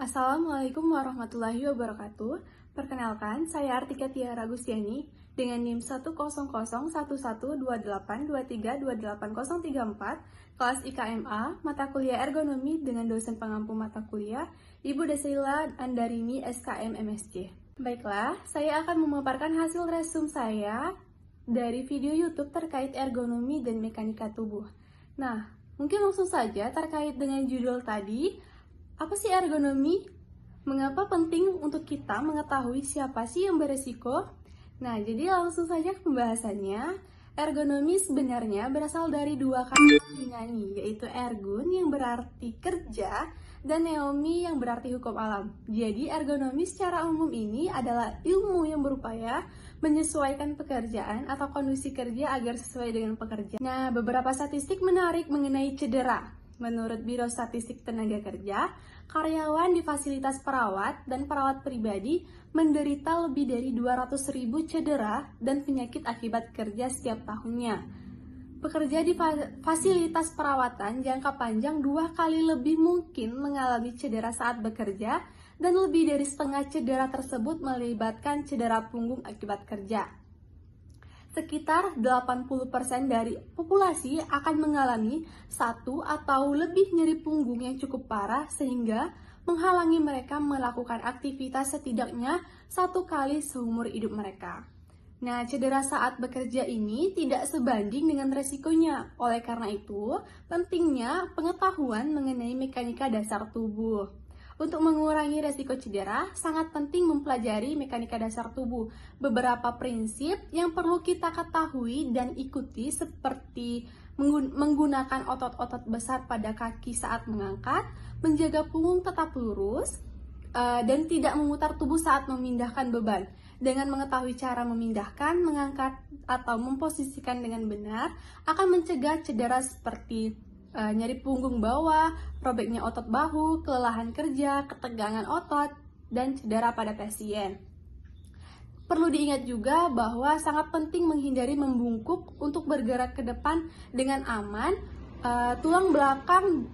Assalamualaikum warahmatullahi wabarakatuh. Perkenalkan, saya Artika Tiara Gustiani dengan NIM 10011282823280034, kelas IKMA, mata kuliah ergonomi dengan dosen pengampu mata kuliah, Ibu Desaila Andarini SKM MSc. Baiklah, saya akan memaparkan hasil resume saya dari video YouTube terkait ergonomi dan mekanika tubuh. Nah, mungkin langsung saja terkait dengan judul tadi. Apa sih ergonomi? Mengapa penting untuk kita mengetahui siapa sih yang beresiko? Nah, jadi langsung saja ke pembahasannya. Ergonomi sebenarnya berasal dari dua kata Yunani, yaitu ergun yang berarti kerja dan neomi yang berarti hukum alam. Jadi, ergonomi secara umum ini adalah ilmu yang berupaya menyesuaikan pekerjaan atau kondisi kerja agar sesuai dengan pekerjaan. Nah, beberapa statistik menarik mengenai cedera. Menurut Biro Statistik Tenaga Kerja, karyawan di fasilitas perawat dan perawat pribadi menderita lebih dari 200.000 cedera dan penyakit akibat kerja setiap tahunnya. Pekerja di fasilitas perawatan jangka panjang 2 kali lebih mungkin mengalami cedera saat bekerja dan lebih dari setengah cedera tersebut melibatkan cedera punggung akibat kerja. Sekitar 80% dari populasi akan mengalami satu atau lebih nyeri punggung yang cukup parah sehingga menghalangi mereka melakukan aktivitas setidaknya 1 kali seumur hidup mereka. Nah, cedera saat bekerja ini tidak sebanding dengan resikonya. Oleh karena itu, pentingnya pengetahuan mengenai mekanika dasar tubuh. Untuk mengurangi resiko cedera, sangat penting mempelajari mekanika dasar tubuh. Beberapa prinsip yang perlu kita ketahui dan ikuti seperti menggunakan otot-otot besar pada kaki saat mengangkat, menjaga punggung tetap lurus, dan tidak memutar tubuh saat memindahkan beban. Dengan mengetahui cara memindahkan, mengangkat, atau memposisikan dengan benar, akan mencegah cedera seperti nyeri punggung bawah, robeknya otot bahu, kelelahan kerja, ketegangan otot, dan cedera pada pasien. Perlu diingat juga bahwa sangat penting menghindari membungkuk untuk bergerak ke depan dengan aman. Tulang belakang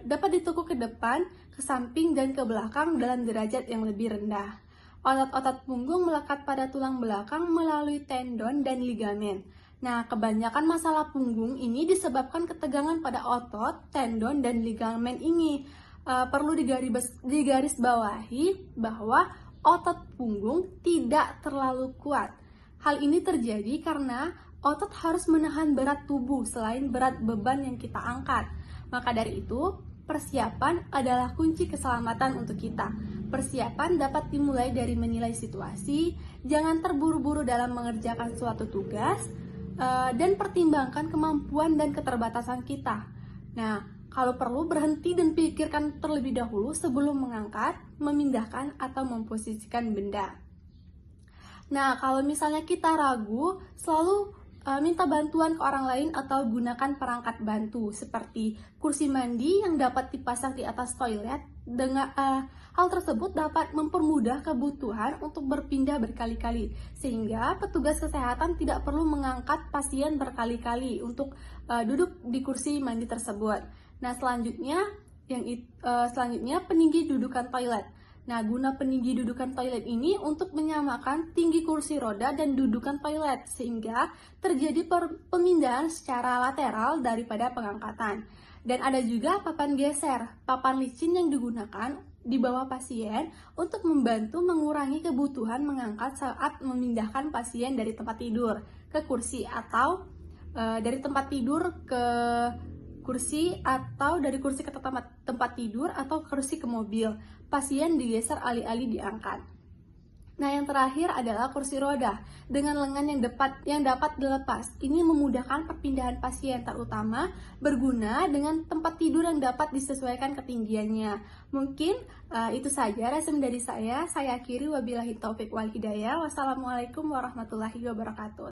dapat ditekuk ke depan, ke samping, dan ke belakang dalam derajat yang lebih rendah. Otot-otot punggung melekat pada tulang belakang melalui tendon dan ligamen. Nah, kebanyakan masalah punggung ini disebabkan ketegangan pada otot, tendon, dan ligamen ini. Perlu digarisbawahi bahwa otot punggung tidak terlalu kuat. Hal ini terjadi karena otot harus menahan berat tubuh selain berat beban yang kita angkat. Maka dari itu, persiapan adalah kunci keselamatan untuk kita. Persiapan dapat dimulai dari menilai situasi, jangan terburu-buru dalam mengerjakan suatu tugas, dan pertimbangkan kemampuan dan keterbatasan kita. Nah, kalau perlu berhenti dan pikirkan terlebih dahulu sebelum mengangkat, memindahkan, atau memposisikan benda. Nah, kalau misalnya kita ragu, selalu minta bantuan ke orang lain atau gunakan perangkat bantu seperti kursi mandi yang dapat dipasang di atas toilet. Dengan hal tersebut dapat mempermudah kebutuhan untuk berpindah berkali-kali sehingga petugas kesehatan tidak perlu mengangkat pasien berkali-kali untuk duduk di kursi mandi tersebut. Nah, selanjutnya peninggi dudukan toilet. Nah, guna peninggi dudukan toilet ini untuk menyamakan tinggi kursi roda dan dudukan toilet sehingga terjadi pemindahan secara lateral daripada pengangkatan. Dan ada juga papan geser, papan licin yang digunakan di bawah pasien untuk membantu mengurangi kebutuhan mengangkat saat memindahkan pasien dari tempat tidur ke kursi atau dari tempat tidur ke kursi atau dari kursi ke tempat tidur atau kursi ke mobil. Pasien digeser alih-alih diangkat. Nah, yang terakhir adalah kursi roda dengan lengan yang dapat dilepas. Ini memudahkan perpindahan pasien, terutama berguna dengan tempat tidur yang dapat disesuaikan ketinggiannya. Mungkin itu saja resume dari saya. Saya akhiri, wabillahi taufik wal hidayah. Wassalamualaikum warahmatullahi wabarakatuh.